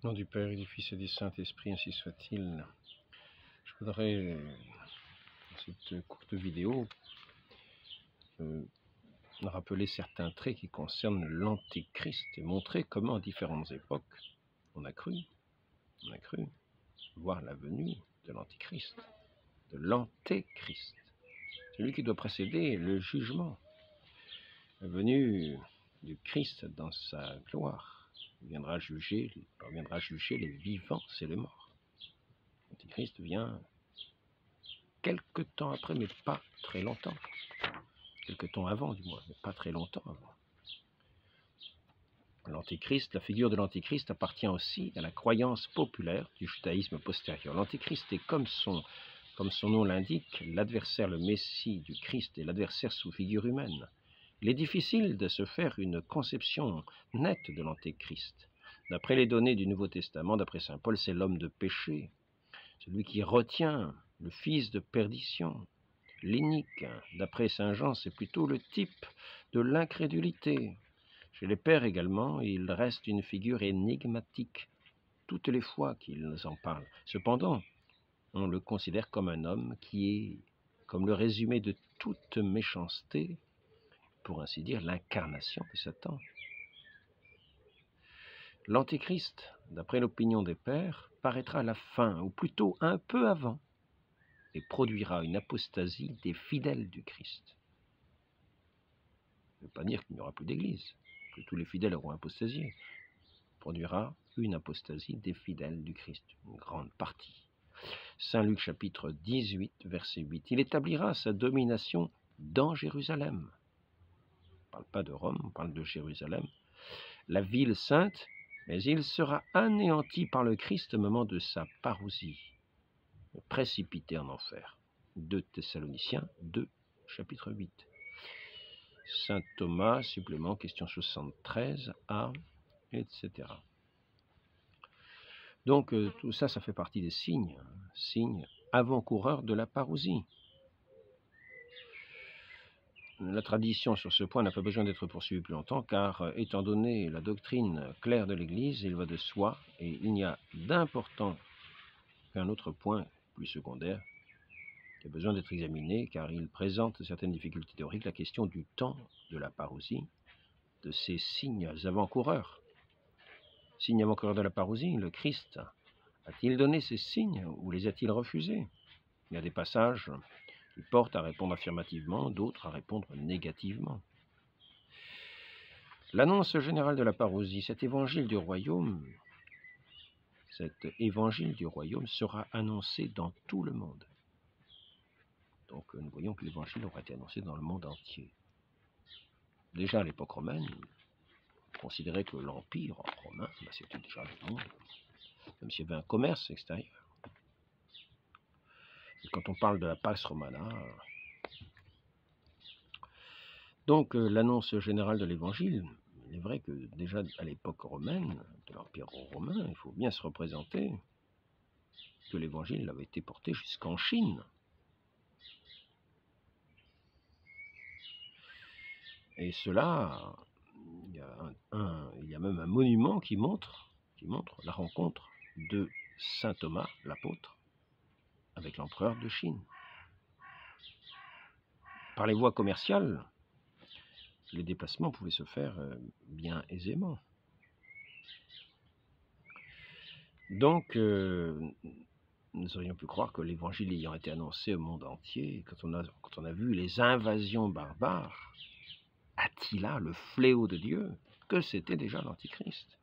Au nom du Père et du Fils et du Saint-Esprit, ainsi soit-il. Je voudrais, dans cette courte vidéo, rappeler certains traits qui concernent l'Antéchrist et montrer comment, à différentes époques, on a cru voir la venue de l'Antéchrist, celui qui doit précéder le jugement, la venue du Christ dans sa gloire. Il viendra juger les vivants et les morts. L'Antéchrist vient quelque temps après, mais pas très longtemps. Quelque temps avant, du moins, mais pas très longtemps avant. L'Antéchrist, la figure de l'Antéchrist appartient aussi à la croyance populaire du judaïsme postérieur. L'Antéchrist est, comme son nom l'indique, l'adversaire, le Messie du Christ, et l'adversaire sous figure humaine. Il est difficile de se faire une conception nette de l'Antéchrist. D'après les données du Nouveau Testament, d'après saint Paul, c'est l'homme de péché, celui qui retient, le fils de perdition, l'inique. D'après saint Jean, c'est plutôt le type de l'incrédulité. Chez les pères également, il reste une figure énigmatique toutes les fois qu'ils en parlent. Cependant, on le considère comme un homme qui est, comme le résumé de toute méchanceté, pour ainsi dire, l'incarnation de Satan. L'Antéchrist, d'après l'opinion des pères, paraîtra à la fin, ou plutôt un peu avant, et produira une apostasie des fidèles du Christ. Ça ne veut pas dire qu'il n'y aura plus d'église, que tous les fidèles auront apostasié. Il produira une apostasie des fidèles du Christ, une grande partie. Saint Luc chapitre 18, verset 8. Il établira sa domination dans Jérusalem. On ne parle pas de Rome, on parle de Jérusalem, la ville sainte, mais il sera anéanti par le Christ au moment de sa parousie, précipité en enfer. 2 Thessaloniciens 2, chapitre 8. Saint Thomas, supplément, question 73a, etc. Donc tout ça, ça fait partie des signes avant-coureurs de la parousie. La tradition sur ce point n'a pas besoin d'être poursuivie plus longtemps, car étant donné la doctrine claire de l'Église, il va de soi, et il n'y a d'important qu'un autre point plus secondaire qui a besoin d'être examiné, car il présente certaines difficultés théoriques, la question du temps de la parousie, de ces signes avant-coureurs. Signes avant-coureurs de la parousie, le Christ a-t-il donné ces signes ou les a-t-il refusés? Il y a des passages qui portent à répondre affirmativement, d'autres à répondre négativement. L'annonce générale de la parousie, cet évangile du royaume sera annoncé dans tout le monde. Donc nous voyons que l'évangile aura été annoncé dans le monde entier. Déjà à l'époque romaine, on considérait que l'empire romain, c'était déjà le monde, même s'il y avait un commerce extérieur. Et quand on parle de la Pax Romana, donc l'annonce générale de l'évangile, il est vrai que déjà à l'époque romaine, de l'empire romain, il faut bien se représenter que l'évangile avait été porté jusqu'en Chine. Et cela, il y a même un monument qui montre la rencontre de saint Thomas, l'apôtre, avec l'empereur de Chine. Par les voies commerciales, les déplacements pouvaient se faire bien aisément. Donc, nous aurions pu croire que l'évangile ayant été annoncé au monde entier, quand on a vu les invasions barbares, Attila, le fléau de Dieu, que c'était déjà l'Antichrist,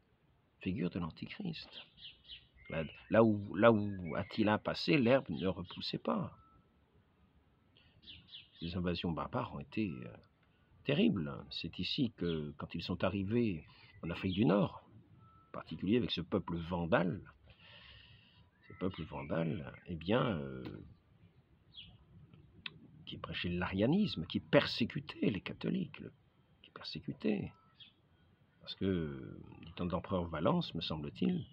figure de l'Antichrist. Là où Attila passait, l'herbe ne repoussait pas. Les invasions barbares ont été terribles. C'est ici que, quand ils sont arrivés en Afrique du Nord, en particulier avec ce peuple vandale, eh bien, qui prêchait l'arianisme, qui persécutait les catholiques, parce que, du temps de l'empereur Valence, me semble-t-il,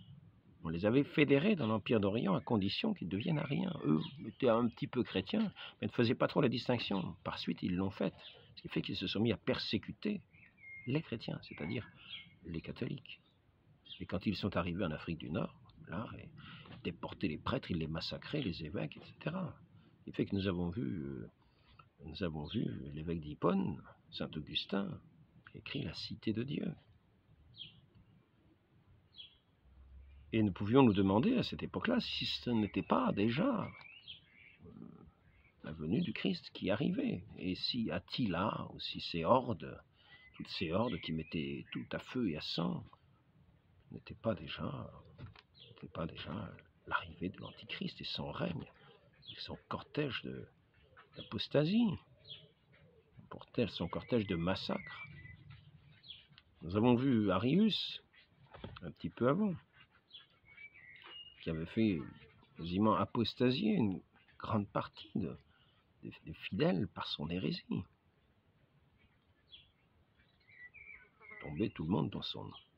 on les avait fédérés dans l'Empire d'Orient à condition qu'ils deviennent ariens. Eux étaient un petit peu chrétiens, mais ne faisaient pas trop la distinction. Par suite, ils l'ont faite, ce qui fait qu'ils se sont mis à persécuter les chrétiens, c'est-à-dire les catholiques. Et quand ils sont arrivés en Afrique du Nord, là, ils déportaient les prêtres, ils les massacraient, les évêques, etc. Ce qui fait que nous avons vu l'évêque d'Hippone, Saint Augustin, qui écrit la Cité de Dieu. Et nous pouvions nous demander à cette époque-là si ce n'était pas déjà la venue du Christ qui arrivait. Et si Attila, ou si ces hordes, toutes ces hordes qui mettaient tout à feu et à sang, n'étaient pas déjà l'arrivée de l'Antichrist et son règne, et son cortège d'apostasie, son cortège de massacre. Nous avons vu Arius, un petit peu avant, qui avait fait quasiment apostasier une grande partie des fidèles par son hérésie. Tombé tout le monde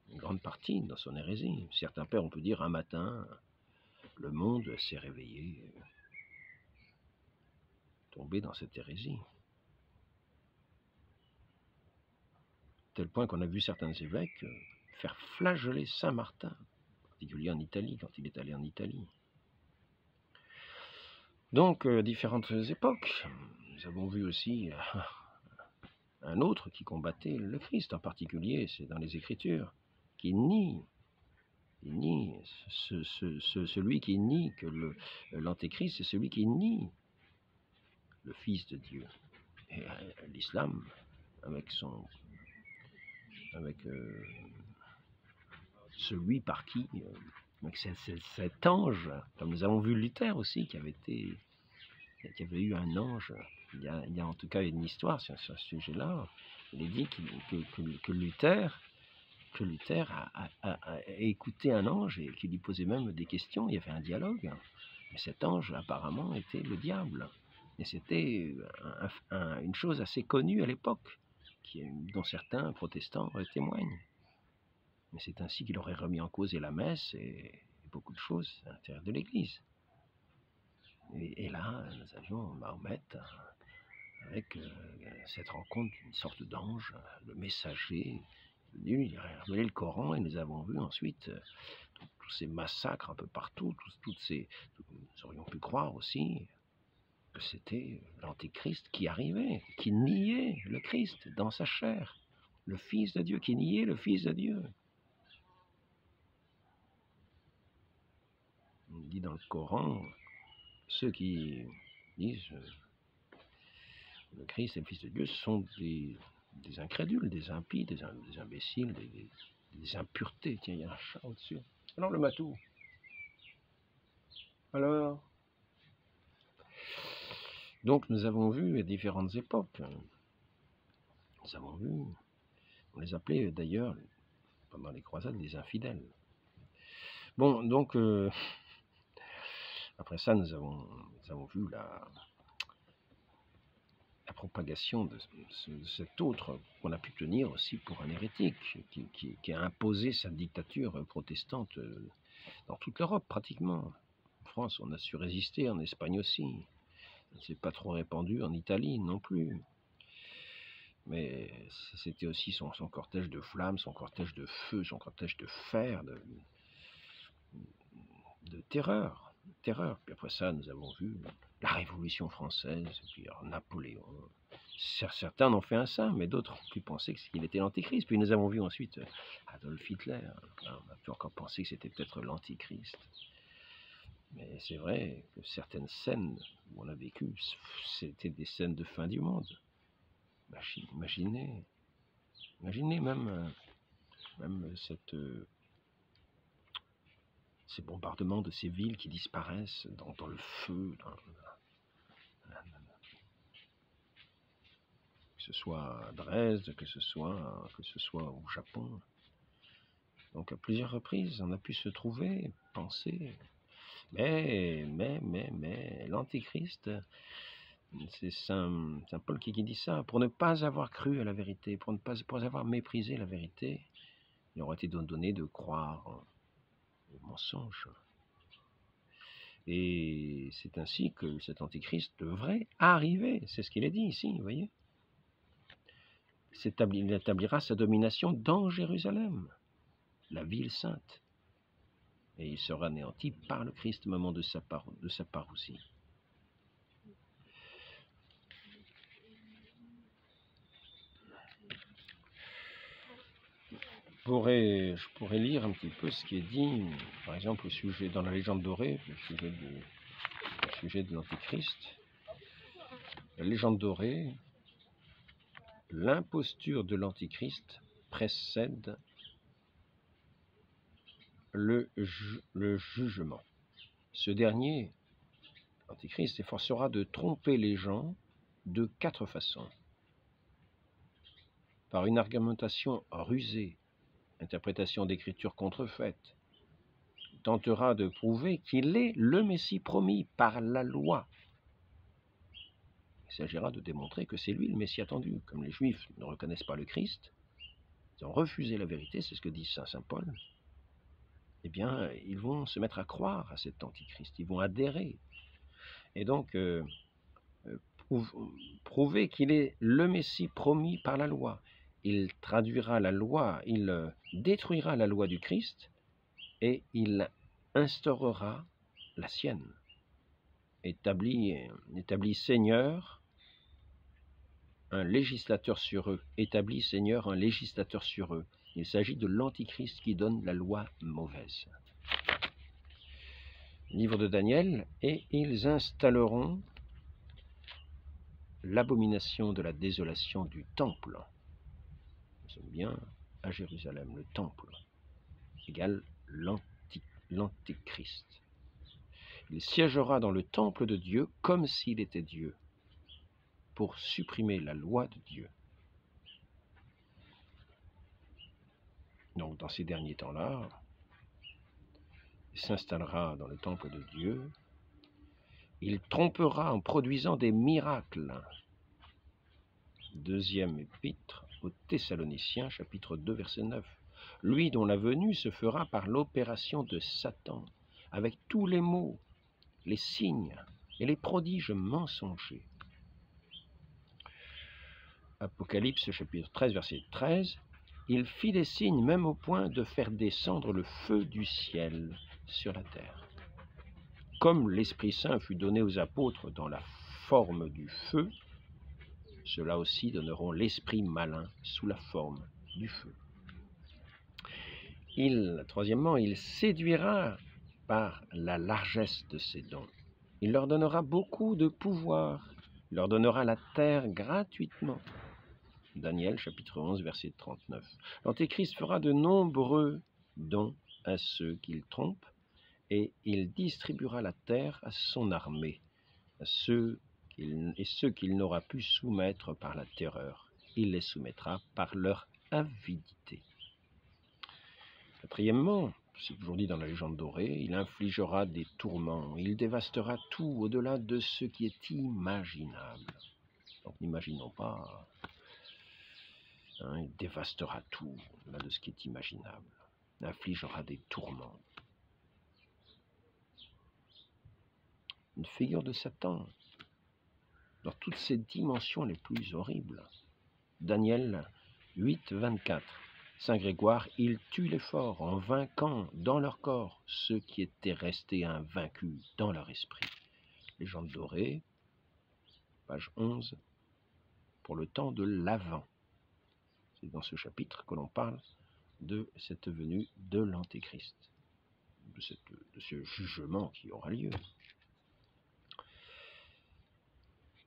une grande partie dans son hérésie. Certains pères, on peut dire, un matin, le monde s'est réveillé, tombé dans cette hérésie. Tel point qu'on a vu certains évêques faire flageoler Saint Martin, en particulier en Italie, quand il est allé en Italie. Donc, différentes époques. Nous avons vu aussi un autre qui combattait le Christ, en particulier, c'est dans les Écritures, qui nie celui qui nie que l'Antéchrist, c'est celui qui nie le Fils de Dieu. Et l'islam, avec celui par qui, avec cet ange, comme nous avons vu Luther aussi, qui avait eu un ange. Il y a en tout cas une histoire sur ce sujet-là. Il est dit que Luther a écouté un ange et qu'il lui posait même des questions. Il y avait un dialogue. Mais cet ange, apparemment, était le diable. Et c'était une chose assez connue à l'époque, dont certains protestants témoignent. Mais c'est ainsi qu'il aurait remis en cause la messe et beaucoup de choses à l'intérieur de l'Église. Et là, nous avions Mahomet avec cette rencontre d'une sorte d'ange, le messager, venu, il a révélé le Coran, et nous avons vu ensuite tous ces massacres un peu partout, nous aurions pu croire aussi que c'était l'Antéchrist qui arrivait, qui niait le Christ dans sa chair, le Fils de Dieu, qui niait le Fils de Dieu. On dit dans le Coran, ceux qui disent le Christ et le Fils de Dieu sont des incrédules, des impies, des imbéciles, des impuretés. Tiens, il y a un chat au-dessus. Alors le matou. Alors. Donc nous avons vu à différentes époques. Nous avons vu, on les appelait d'ailleurs, pendant les croisades, des infidèles. Bon, donc, après ça, nous avons vu la propagation de cet autre qu'on a pu tenir aussi pour un hérétique, qui a imposé sa dictature protestante dans toute l'Europe pratiquement. En France, on a su résister, en Espagne aussi. Ça ne s'est pas trop répandu en Italie non plus. Mais c'était aussi son cortège de flammes, son cortège de feu, son cortège de fer, de terreur. Puis après ça, nous avons vu la Révolution française, puis Napoléon. Certains en ont fait un saint, mais d'autres ont pu penser qu'il était l'Antéchrist. Puis nous avons vu ensuite Adolf Hitler. On a pu encore penser que c'était peut-être l'Antichrist. Mais c'est vrai que certaines scènes où on a vécu, c'était des scènes de fin du monde. Imaginez même ces bombardements de ces villes qui disparaissent dans le feu, que ce soit à Dresde, que ce soit au Japon. Donc à plusieurs reprises, on a pu se trouver, penser, mais l'Antéchrist, c'est Saint Paul qui dit ça, pour ne pas avoir cru à la vérité, pour avoir méprisé la vérité, il aurait été donné de croire au mensonge. Et c'est ainsi que cet Antéchrist devrait arriver, c'est ce qu'il est dit ici, vous voyez. Il établira sa domination dans Jérusalem. la ville sainte. Et il sera anéanti par le Christ au moment de sa part aussi. Je pourrais lire un petit peu ce qui est dit, par exemple, dans la légende dorée, au sujet de l'Antéchrist. La légende dorée, l'imposture de l'Antéchrist précède le jugement. Ce dernier, l'Antéchrist, s'efforcera de tromper les gens de 4 façons. Par une argumentation rusée, interprétation d'écriture contrefaite, tentera de prouver qu'il est le Messie promis par la loi. Il s'agira de démontrer que c'est lui le Messie attendu. Comme les Juifs ne reconnaissent pas le Christ, ils ont refusé la vérité, c'est ce que dit saint Paul, eh bien, ils vont se mettre à croire à cet Antichrist, ils vont adhérer. Et donc, prouver qu'il est le Messie promis par la loi. Il traduira la loi, il détruira la loi du Christ et il instaurera la sienne. Établit Seigneur, un législateur sur eux. Établit Seigneur, un législateur sur eux. Il s'agit de l'Antichrist qui donne la loi mauvaise. Livre de Daniel, et ils installeront l'abomination de la désolation du temple. Nous sommes bien à Jérusalem, le temple égale l'Antéchrist. Il siégera dans le temple de Dieu comme s'il était Dieu, pour supprimer la loi de Dieu. Donc dans ces derniers temps-là, il s'installera dans le temple de Dieu, il trompera en produisant des miracles. Deuxième épître aux Thessaloniciens, chapitre 2, verset 9. Lui dont la venue se fera par l'opération de Satan, avec tous les maux, les signes et les prodiges mensongers. Apocalypse, chapitre 13, verset 13. Il fit des signes même au point de faire descendre le feu du ciel sur la terre. Comme l'Esprit Saint fut donné aux apôtres dans la forme du feu, ceux-là aussi donneront l'esprit malin sous la forme du feu. Troisièmement, il séduira par la largesse de ses dons. Il leur donnera beaucoup de pouvoir. Il leur donnera la terre gratuitement. Daniel, chapitre 11, verset 39. L'Antéchrist fera de nombreux dons à ceux qu'il trompe, et il distribuera la terre à son armée, à ceux qu'il n'aura pu soumettre par la terreur. Il les soumettra par leur avidité. Quatrièmement, c'est toujours dit dans la légende dorée, il infligera des tourments, il dévastera tout au-delà de ce qui est imaginable. Donc n'imaginons pas, il dévastera tout au-delà de ce qui est imaginable. Il infligera des tourments. Une figure de Satan, dans toutes ses dimensions les plus horribles. Daniel 8, 24. Saint Grégoire, il tue les forts en vainquant dans leur corps ceux qui étaient restés invaincus dans leur esprit. Légende dorée, page 11, pour le temps de l'Avent. C'est dans ce chapitre que l'on parle de cette venue de l'Antéchrist, de ce jugement qui aura lieu.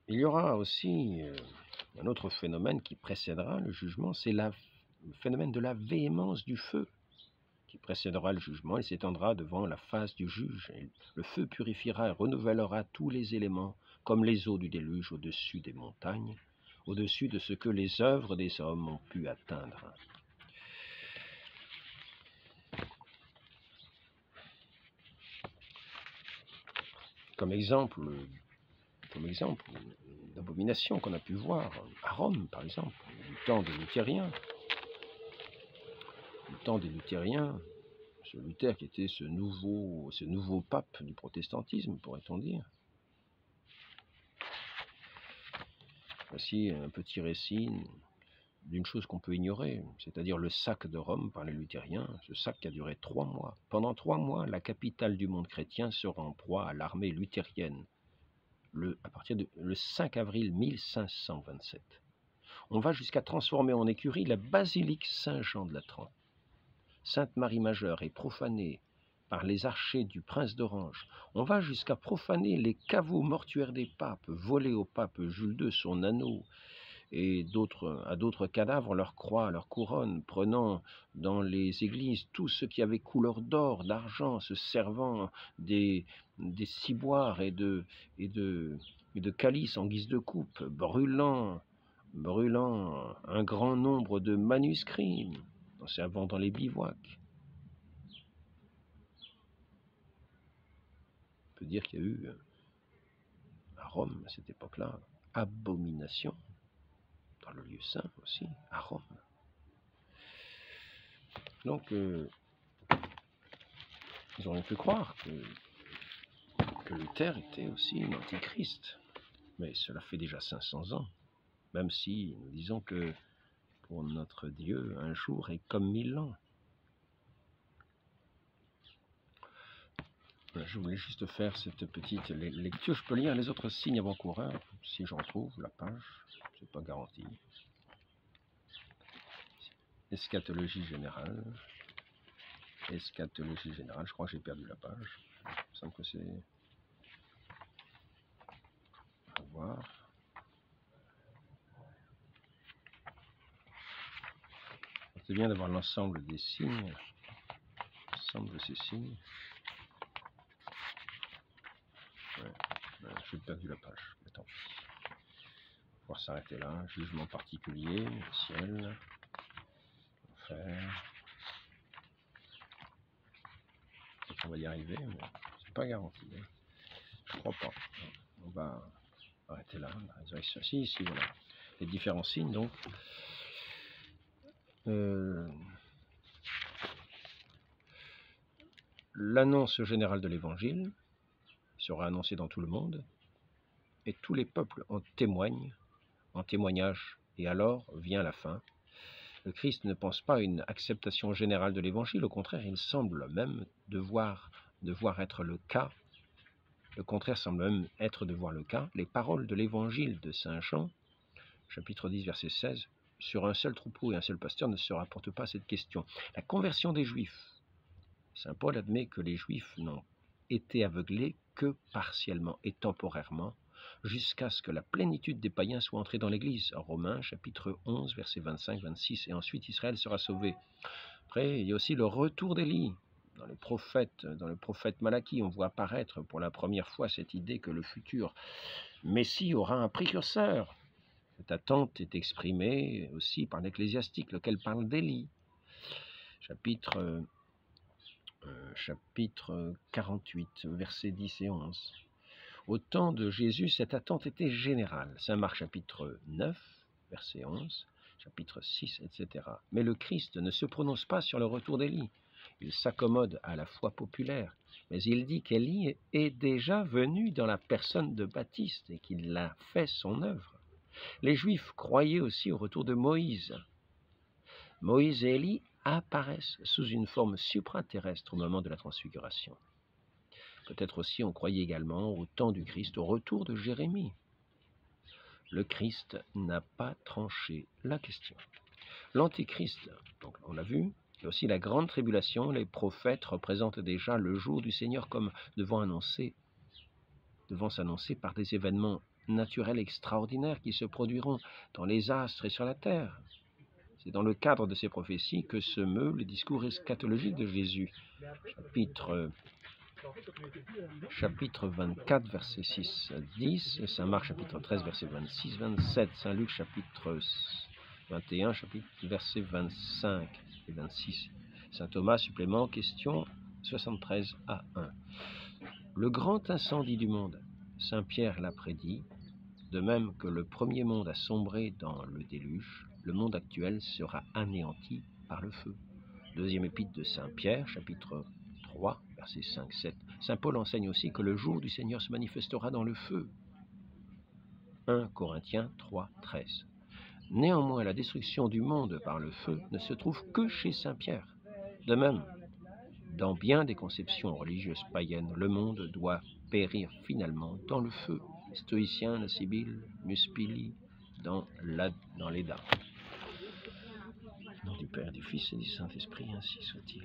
Il y aura aussi un autre phénomène qui précédera le jugement, c'est le phénomène de la véhémence du feu qui précédera le jugement. Il s'étendra devant la face du juge. Et le feu purifiera et renouvellera tous les éléments, comme les eaux du déluge au-dessus des montagnes, au-dessus de ce que les œuvres des hommes ont pu atteindre. Comme exemple d'abomination qu'on a pu voir à Rome, par exemple, du temps des Luthériens. Du temps des Luthériens, ce Luther qui était ce nouveau pape du protestantisme, pourrait-on dire. Voici un petit récit d'une chose qu'on peut ignorer, c'est-à-dire le sac de Rome par les luthériens, ce sac qui a duré 3 mois. Pendant 3 mois, la capitale du monde chrétien sera en proie à l'armée luthérienne, à partir le 5 avril 1527. On va jusqu'à transformer en écurie la basilique Saint-Jean de Latran. Sainte Marie Majeure est profanée par les archers du prince d'Orange. On va jusqu'à profaner les caveaux mortuaires des papes, voler au pape Jules II son anneau, et à d'autres cadavres leur croix, leur couronne, prenant dans les églises tout ce qui avait couleur d'or, d'argent, se servant des ciboires et de calices en guise de coupe, brûlant un grand nombre de manuscrits, en servant dans les bivouacs. On peut dire qu'il y a eu, à Rome, à cette époque-là, abomination, dans le lieu saint aussi, à Rome. Donc, ils auraient pu croire que Luther était aussi l'Antichrist. Mais cela fait déjà 500 ans, même si nous disons que pour notre Dieu, un jour est comme 1000 ans. Je voulais juste faire cette petite lecture. Je peux lire les autres signes avant-coureurs, si j'en trouve la page, c'est pas garanti. Eschatologie générale, je crois que j'ai perdu la page. Il me semble que c'est... On va voir. C'est bien d'avoir l'ensemble des signes, l'ensemble de ces signes. Ouais, j'ai perdu la page. Attends. On va s'arrêter là. Jugement particulier, le ciel, l'enfer. On va y arriver, mais c'est pas garanti. Hein. Je crois pas. On va arrêter là. La résurrection. Si, voilà. Les différents signes, donc. L'annonce générale de l'Évangile sera annoncée dans tout le monde, et tous les peuples en témoignent, en témoignage, et alors vient la fin. Le Christ ne pense pas à une acceptation générale de l'Évangile, au contraire, il semble même devoir être le cas. Le contraire semble même être devoir le cas. Les paroles de l'Évangile de Saint Jean, chapitre 10, verset 16, sur un seul troupeau et un seul pasteur ne se rapporte pas à cette question. La conversion des Juifs. Saint Paul admet que les Juifs n'ont été aveuglés que partiellement et temporairement, jusqu'à ce que la plénitude des païens soit entrée dans l'Église. Romains, chapitre 11, versets 25-26, et ensuite Israël sera sauvé. Après, il y a aussi le retour d'Élie. Dans le prophète Malachie, on voit apparaître pour la première fois cette idée que le futur Messie aura un précurseur. Cette attente est exprimée aussi par l'Ecclésiastique, lequel parle d'Élie. Chapitre 48, versets 10 et 11. Au temps de Jésus, cette attente était générale. Saint Marc, chapitre 9, verset 11, chapitre 6, etc. Mais le Christ ne se prononce pas sur le retour d'Élie. Il s'accommode à la foi populaire, mais il dit qu'Élie est déjà venu dans la personne de Baptiste et qu'il a fait son œuvre. Les Juifs croyaient aussi au retour de Moïse. Moïse et Élie apparaissent sous une forme supraterrestre au moment de la transfiguration. Peut-être aussi on croyait également au temps du Christ, au retour de Jérémie. Le Christ n'a pas tranché la question. L'Antichrist, donc on l'a vu, il y a aussi la grande tribulation. Les prophètes représentent déjà le jour du Seigneur comme devant s'annoncer par des événements naturels extraordinaires qui se produiront dans les astres et sur la terre. C'est dans le cadre de ces prophéties que se meut le discours eschatologique de Jésus. Chapitre 24, versets 6 à 10, Saint Marc, chapitre 13, versets 26-27, Saint Luc, chapitre 21, versets 25 et 26, Saint Thomas, supplément, question 73 à 1. Le grand incendie du monde, Saint Pierre l'a prédit, de même que le premier monde a sombré dans le déluge, le monde actuel sera anéanti par le feu. Deuxième épître de Saint Pierre, chapitre 3, versets 5-7. Saint Paul enseigne aussi que le jour du Seigneur se manifestera dans le feu. 1 Corinthiens 3, 13. Néanmoins, la destruction du monde par le feu ne se trouve que chez saint Pierre. De même, dans bien des conceptions religieuses païennes, le monde doit périr finalement dans le feu. Stoïcien, Nocibile, Muspili, dans l'Eda. Au nom du Père, du Fils et du Saint-Esprit, ainsi soit-il.